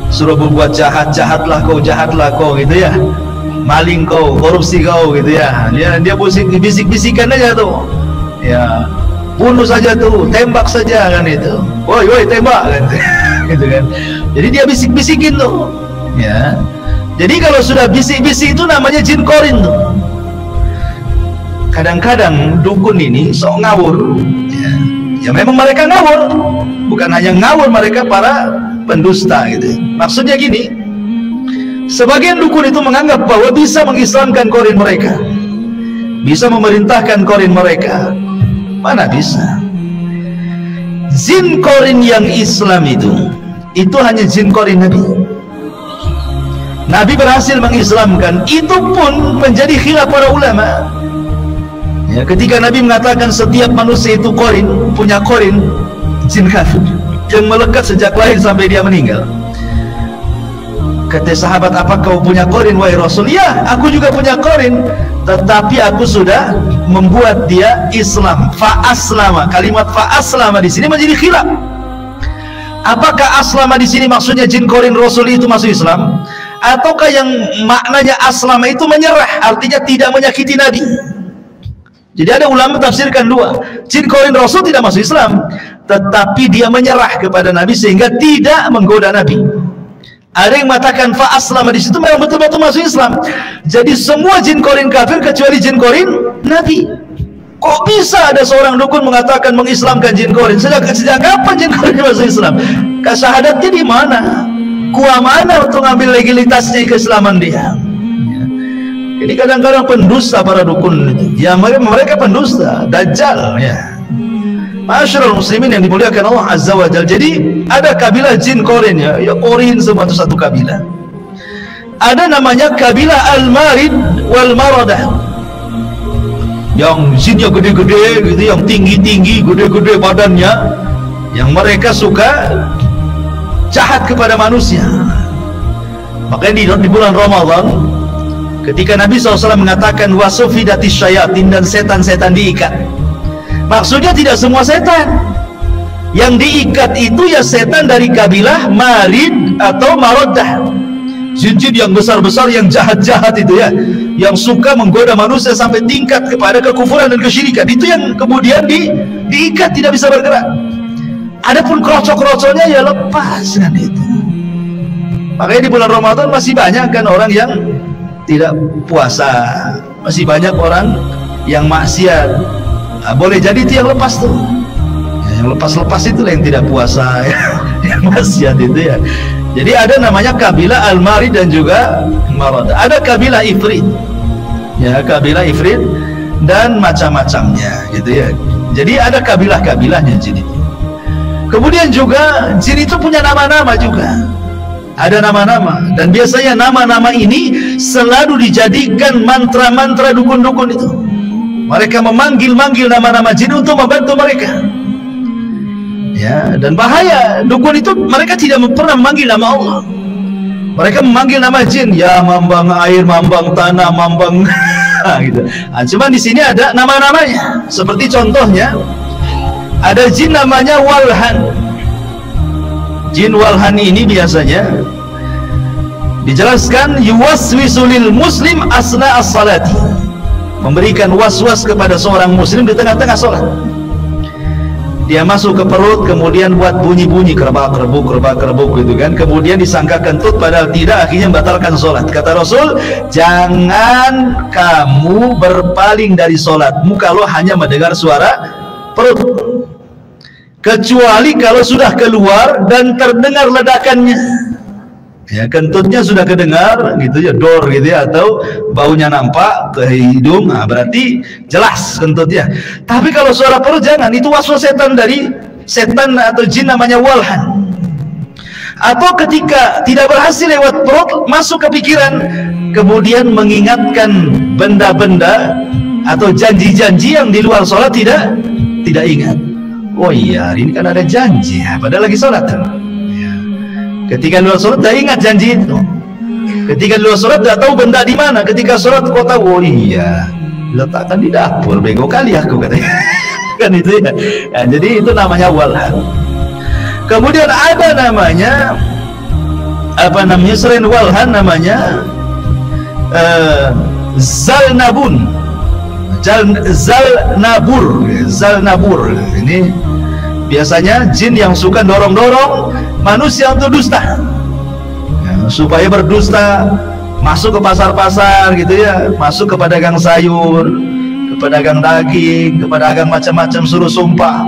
suruh berbuat jahatlah kau gitu ya, maling kau, korupsi kau gitu ya. Dia bisik-bisikan aja tuh, ya bunuh saja tuh, tembak saja kan itu, woi tembak kan gitu kan. Jadi dia bisik-bisikin tuh ya. Jadi kalau sudah bisik-bisik itu namanya jin Qarin tuh. Kadang-kadang dukun ini sok ngawur ya memang mereka ngawur, bukan hanya ngawur, mereka para pendusta gitu. Maksudnya gini, sebagian dukun itu menganggap bahwa bisa mengislamkan Qarin mereka, bisa memerintahkan Qarin mereka. Mana bisa. Jin Qarin yang Islam itu hanya jin Qarin Nabi. Nabi berhasil mengislamkan, itu pun menjadi khilaf para ulama ya, ketika Nabi mengatakan setiap manusia itu Qarin, punya Qarin, jin kafir yang melekat sejak lahir sampai dia meninggal. Kata sahabat, apa kau punya Qarin wahai Rasul? Ya, aku juga punya Qarin, tetapi aku sudah membuat dia Islam. Fa'aslama, kalimat fa'aslama di sini menjadi khilaf. Apakah aslama di sini maksudnya jin Qarin Rasul itu masuk Islam, ataukah yang maknanya aslama itu menyerah, artinya tidak menyakiti Nabi? Jadi ada ulama tafsirkan 2. Jin Qarin Rasul tidak masuk Islam, tetapi dia menyerah kepada Nabi sehingga tidak menggoda Nabi. Ada yang mengatakan fa aslama di situ memang betul-betul masuk Islam. Jadi semua jin Qarin kafir kecuali jin Qarin Nabi. Kok bisa ada seorang dukun mengatakan mengislamkan jin Qarin? Sejak kapan jin Qarin masuk Islam? Kesyahadatnya di mana? Kuah mana untuk ngambil legalitasnya keislaman dia? Ini kadang-kadang pendusta para dukun itu. Ya mereka pendusta, dajjal ya. Masyarul muslimin yang dimuliakan Allah Azza wa Jalla. Jadi ada kabilah jin Qarin ya. Ya Qarin semua itu satu kabilah. Ada namanya kabilah Al-Marid wal Maradah. Yang jinnya gede-gede gitu, yang tinggi-tinggi, gede-gede badannya. Yang mereka suka jahat kepada manusia. Makanya di bulan Ramadan, ketika Nabi SAW mengatakan wasufidatis syayatin, dan setan-setan diikat, maksudnya tidak semua setan yang diikat itu ya setan dari kabilah Marid atau Maradah, jin-jin yang besar-besar, yang jahat-jahat itu ya, yang suka menggoda manusia sampai tingkat kepada kekufuran dan kesyirikan. Itu yang kemudian diikat, tidak bisa bergerak. Adapun krocok-krocoknya ya lepas kan itu. Makanya di bulan Ramadan masih banyak kan orang yang tidak puasa, masih banyak orang yang maksiat. Nah, boleh jadi itu yang lepas tuh ya, yang lepas-lepas itu yang tidak puasa ya, yang maksiat itu ya. Jadi ada namanya kabilah Al-Marid dan juga Marad. Ada kabilah Ifrit ya, kabilah Ifrit dan macam-macamnya gitu ya. Jadi ada kabilah-kabilahnya jin itu. Kemudian juga jin itu punya nama-nama juga. Ada nama-nama, dan biasanya nama-nama ini selalu dijadikan mantra-mantra dukun-dukun itu. Mereka memanggil-manggil nama-nama jin untuk membantu mereka. Ya, dan bahaya dukun itu, mereka tidak pernah memanggil nama Allah. Mereka memanggil nama jin, ya mambang air, mambang tanah, mambang gitu. Nah, cuman di sini ada nama-namanya. Seperti contohnya, ada jin namanya Walhan. Jin Walhan ini biasanya dijelaskan yuwaswisulil muslim asna as-salati, memberikan was-was kepada seorang muslim di tengah-tengah sholat. dia masuk ke perut, kemudian buat bunyi-bunyi kerbak-kerbuk gitu kan, kemudian disangka kentut padahal tidak, akhirnya membatalkan sholat. Kata Rasul, jangan kamu berpaling dari sholatmu kalau hanya mendengar suara perut, kecuali kalau sudah keluar dan terdengar ledakannya, ya kentutnya sudah kedengar gitu ya, dor gitu ya, atau baunya nampak ke hidung, nah, berarti jelas kentutnya. Tapi kalau suara perut jangan, itu waswas setan dari setan atau jin namanya walhan. Atau ketika tidak berhasil lewat perut, masuk ke pikiran, kemudian mengingatkan benda-benda atau janji-janji yang di luar sholat tidak ingat. Oh iya, hari ini kan ada janji ya, padahal lagi sholat. Ketika luar sholat dah ingat janji itu. Ketika luar sholat dah tahu benda di mana. Ketika sholat kau tahu, oh iya, letakkan di dapur, bego kali aku katanya. Kan itu ya. Nah, jadi itu namanya walhan. Kemudian ada namanya selain walhan namanya zalnabun, zalnabur. Ini biasanya jin yang suka dorong-dorong manusia untuk dusta, ya, supaya berdusta, masuk ke pasar-pasar gitu ya, masuk ke pedagang sayur, ke pedagang daging, ke pedagang macam-macam, suruh sumpah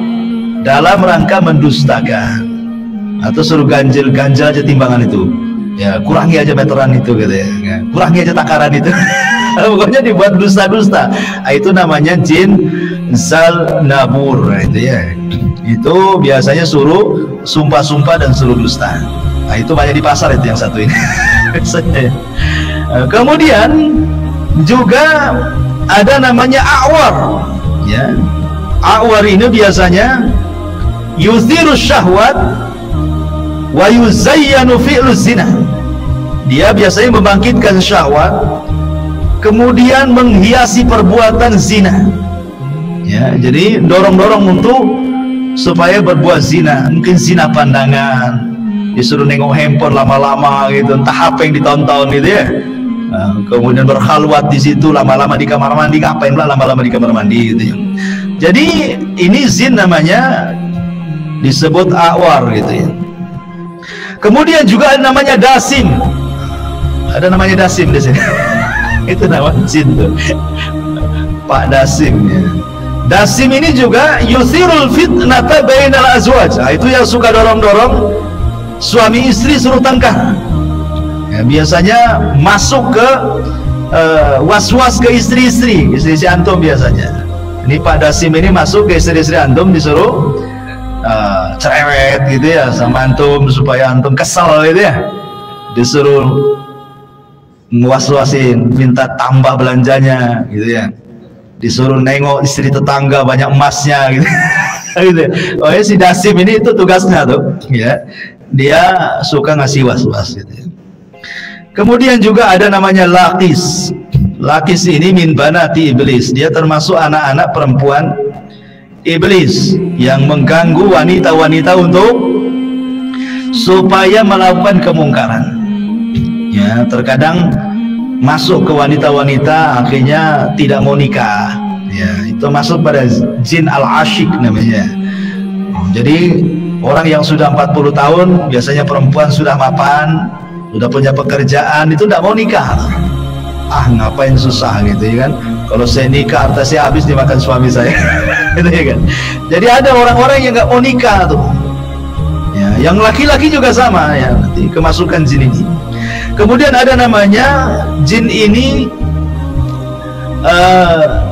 dalam rangka mendustakan, atau suruh ganjil aja timbangan itu, ya kurangi aja meteran itu gitu ya, kurangi aja takaran itu. Pokoknya dibuat dusta-dusta. Itu namanya jin zalnabur, itu ya. Itu biasanya suruh sumpah-sumpah dan suruh dusta. Nah, itu banyak di pasar itu yang satu ini. Kemudian juga ada namanya a'war, ya. A'war ini biasanya yuthiru syahwat wa yuzayyanu fi'lu zina. Dia biasanya membangkitkan syahwat, kemudian menghiasi perbuatan zina. Ya, jadi dorong-dorong untuk supaya berbuat zina, mungkin zina pandangan, disuruh nengok handphone lama-lama gitu, entah apa yang ditonton gitu ya. Nah, kemudian berkhalwat di situ lama-lama di kamar mandi, ngapain lah lama-lama di kamar mandi gitu ya. Jadi ini zin namanya, disebut a'war gitu ya. Kemudian juga ada namanya dasim. Ada namanya dasim di sini. Itu nama jin tuh. Pak Dasim ya. Dasim ini juga yuthirul fitnata bainal azwaj. Nah, itu yang suka dorong-dorong suami istri suruh tengkar. Ya, biasanya masuk ke was-was ke istri-istri antum biasanya. Ini Pak Dasim ini masuk ke istri-istri antum, disuruh cerewet gitu ya sama antum supaya antum kesal gitu ya. Disuruh was-wasin, minta tambah belanjanya gitu ya. Disuruh nengok istri tetangga banyak emasnya gitu. Gitu. Oh ya, si Dasim ini itu tugasnya tuh ya, dia suka ngasih was-was gitu ya. Kemudian juga ada namanya Lakis. Lakis ini min banati iblis, dia termasuk anak-anak perempuan iblis yang mengganggu wanita-wanita untuk supaya melakukan kemungkaran ya. Terkadang masuk ke wanita-wanita akhirnya tidak mau nikah ya, itu masuk pada jin al-asyik namanya. Jadi orang yang sudah 40 tahun, biasanya perempuan sudah mapan, sudah punya pekerjaan, itu tidak mau nikah. Ah, ngapain susah gitu ya kan, kalau saya nikah harta saya habis dimakan suami saya. Gitu ya kan. Jadi ada orang-orang yang nggak mau nikah tuh ya. Yang laki-laki juga sama ya, nanti kemasukan jin ini. Kemudian ada namanya jin ini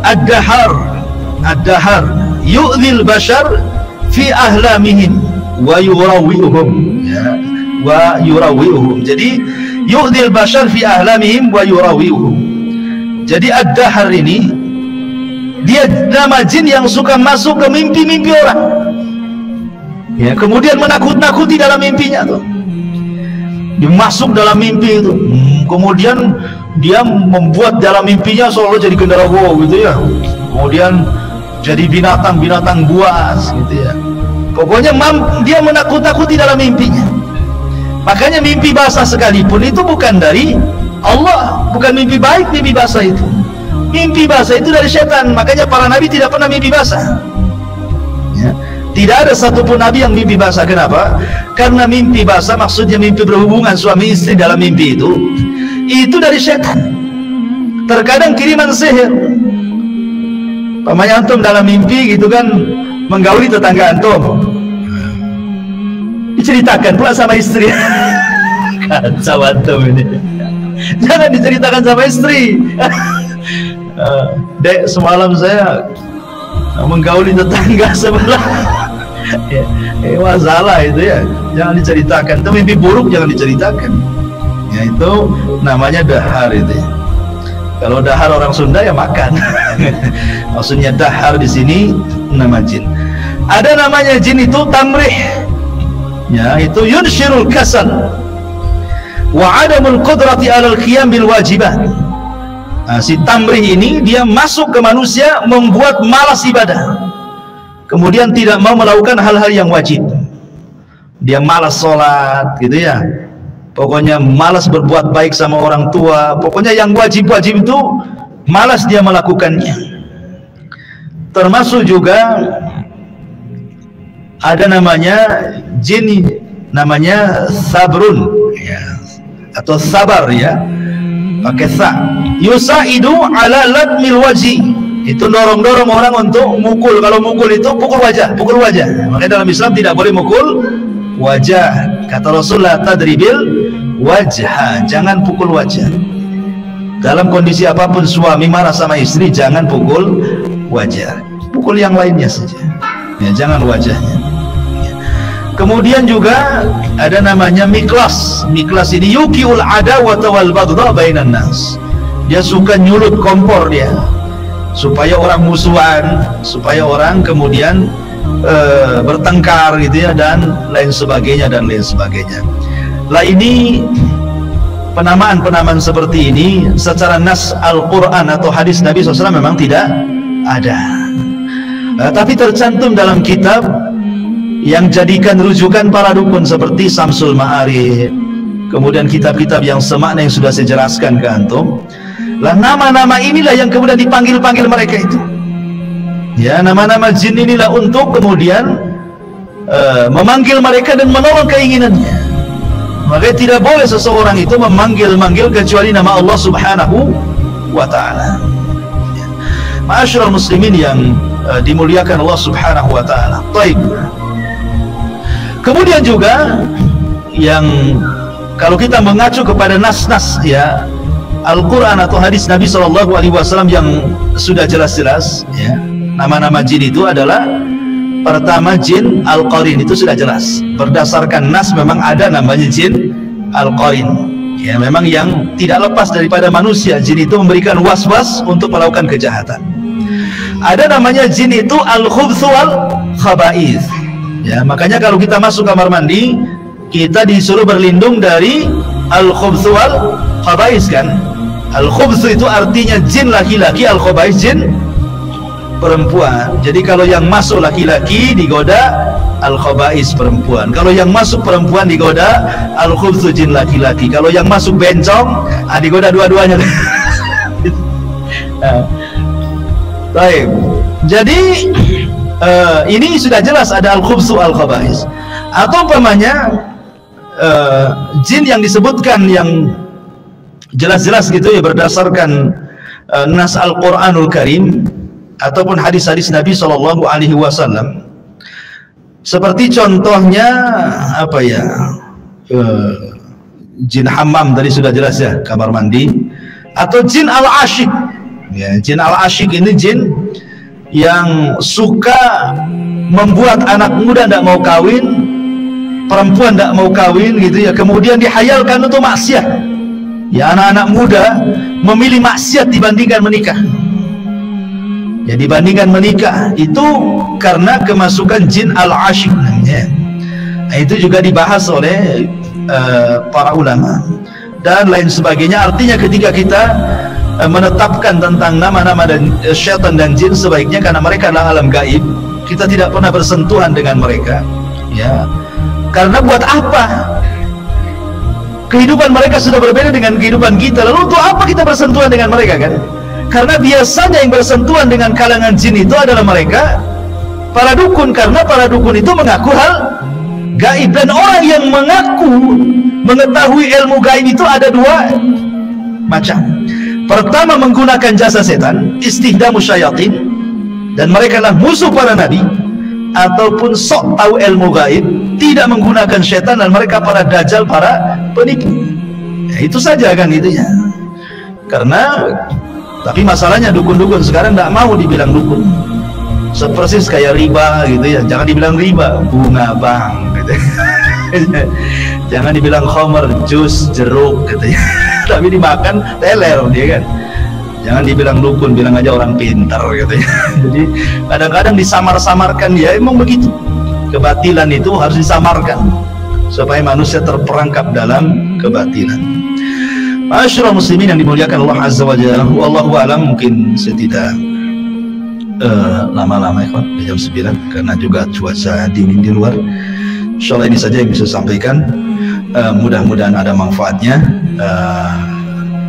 ad-dahar yu'dhil bashar fi ahlamihim wa yurawwi'uhum ya, wa yurawwi'uhum. Jadi yu'dhil bashar fi ahlamihim wa yurawwi'uhum. Jadi ad-dahar ini dia nama jin yang suka masuk ke mimpi-mimpi orang ya, kemudian menakut-nakuti dalam mimpinya tuh. Dia masuk dalam mimpi itu, kemudian dia membuat dalam mimpinya seolah jadi genderuwo gitu ya, kemudian jadi binatang-binatang buas gitu ya. Pokoknya dia menakut-nakuti dalam mimpinya. Makanya mimpi basah sekalipun itu bukan dari Allah, bukan mimpi baik. Mimpi basah itu, mimpi basah itu dari setan. Makanya para nabi tidak pernah mimpi basah ya. Tidak ada satupun nabi yang mimpi basah. Kenapa? Karena mimpi basah maksudnya mimpi berhubungan suami istri dalam mimpi itu dari setan. Terkadang kiriman sihir. Pamannya antum dalam mimpi gitu kan menggauli tetangga antum, diceritakan pula sama istri. Kacau antum ini. Jangan diceritakan sama istri. Dek, semalam saya menggauli tetangga sebelah. Masalah itu ya. Jangan diceritakan. Itu mimpi buruk, jangan diceritakan. Ya, itu namanya dahar itu ya. Kalau dahar orang Sunda ya makan. Maksudnya dahar di sini nama jin. Ada namanya jin itu tamrih. Ya, itu yunshirul kasal wa adamul qudrati alal qiyam bil wajibat. Nah, si tamrih ini dia masuk ke manusia membuat malas ibadah. Kemudian tidak mau melakukan hal-hal yang wajib. Dia malas sholat gitu ya. Pokoknya malas berbuat baik sama orang tua. Pokoknya yang wajib-wajib itu malas dia melakukannya. Termasuk juga ada namanya jin, namanya sabrun ya, atau sabar ya, pakai sa. Yusaidu ala latmil wajhi. Itu dorong-dorong orang untuk mukul. Kalau mukul itu pukul wajah, pukul wajah. Makanya dalam Islam tidak boleh mukul wajah. Kata Rasulullah, tadribil wajah, jangan pukul wajah. Dalam kondisi apapun suami marah sama istri, jangan pukul wajah, pukul yang lainnya saja ya, jangan wajahnya ya. Kemudian juga ada namanya miklas. Miklas ini yukiul adawata wal baghdha bainan nas. Dia suka nyulut kompor dia, supaya orang musuhan, supaya orang kemudian bertengkar gitu ya, dan lain sebagainya dan lain sebagainya. Lah ini penamaan-penamaan seperti ini secara nas Al-Quran atau hadis Nabi SAW memang tidak ada. Tapi tercantum dalam kitab yang jadikan rujukan para dukun seperti Samsul Ma'arif, kemudian kitab-kitab yang semakna yang sudah saya jelaskan ke antum. Lah nama-nama inilah yang kemudian dipanggil-panggil mereka itu. Ya, nama-nama jin inilah untuk kemudian memanggil mereka dan menolong keinginannya. Maka tidak boleh seseorang itu memanggil-manggil kecuali nama Allah Subhanahu wa ta'ala. Ma'asyiral muslimin yang dimuliakan Allah Subhanahu wa ta'ala. Baik. Kemudian juga yang kalau kita mengacu kepada nas-nas ya Al-Quran atau hadis Nabi SAW yang sudah jelas-jelas ya, nama-nama jin itu adalah pertama jin Al-Qarin, itu sudah jelas berdasarkan nas memang ada namanya jin Al-Qarin ya, memang yang tidak lepas daripada manusia. Jin itu memberikan was-was untuk melakukan kejahatan. Ada namanya jin itu Al-Khubthu Wal-Khaba'ith ya, makanya kalau kita masuk kamar mandi kita disuruh berlindung dari Al-Khubthu Wal-Khaba'ith kan. Al-Khubthu itu artinya jin laki-laki, Al-Khaba'ith jin perempuan. Jadi kalau yang masuk laki-laki digoda Al-Khaba'is perempuan, kalau yang masuk perempuan digoda Al-Khubthu jin laki-laki, kalau yang masuk bencong digoda dua-duanya. Baik. Jadi ini sudah jelas ada Al-Khubthu Al-Khaba'is. Atau umpamanya jin yang disebutkan yang jelas-jelas gitu ya berdasarkan nas Al-Quranul Karim ataupun hadis-hadis Nabi SAW, seperti contohnya apa ya, jin hammam tadi sudah jelas ya, kamar mandi. Atau jin al-asyik ya, jin al-asyik ini jin yang suka membuat anak muda tidak mau kawin, perempuan tidak mau kawin gitu ya, kemudian dihayalkan untuk maksiat ya. Anak-anak muda memilih maksiat dibandingkan menikah ya, dibandingkan menikah itu karena kemasukan jin al-asyik namanya. Nah, itu juga dibahas oleh para ulama dan lain sebagainya. Artinya ketika kita menetapkan tentang nama-nama dan syaitan dan jin, sebaiknya karena mereka adalah alam gaib, kita tidak pernah bersentuhan dengan mereka ya. Karena buat apa? Kehidupan mereka sudah berbeda dengan kehidupan kita, lalu untuk apa kita bersentuhan dengan mereka kan? Karena biasanya yang bersentuhan dengan kalangan jin itu adalah mereka para dukun, karena para dukun itu mengaku hal gaib. Dan orang yang mengaku mengetahui ilmu gaib itu ada dua macam. Pertama, menggunakan jasa setan, istihdamu syayatin, dan mereka adalah musuh para nabi. Ataupun sok tahu ilmu gaib, tidak menggunakan setan, dan mereka para dajjal, para penipu. Ya, itu saja kan itu ya. Karena tapi masalahnya dukun-dukun sekarang tidak mau dibilang dukun. Sepersis kayak riba gitu ya, jangan dibilang riba, bunga bang gitu. Jangan dibilang khamar, jus, jeruk gitu ya. Tapi dimakan teler dia kan. Jangan dibilang dukun, bilang aja orang pintar gitu ya. Jadi kadang-kadang disamar-samarkan, ya emang begitu. Kebatilan itu harus disamarkan supaya manusia terperangkap dalam kebatilan. Ma'asyiral muslimin yang dimuliakan Allah Azza wa Jalla, wallahu a'lam. Mungkin saya tidak lama-lama ya, jam 9 karena juga cuaca dingin di luar. Insyaallah ini saja yang bisa saya sampaikan. Mudah-mudahan ada manfaatnya.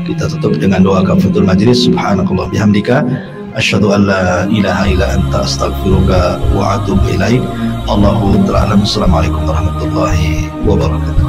Kita tutup dengan doa kafaratul majlis. Subhanakallah bihamdika asyhadu an la ilaha illa anta astaghfiruka wa atubu ilaik. Allahu ta'ala alam. Assalamualaikum warahmatullahi wabarakatuh.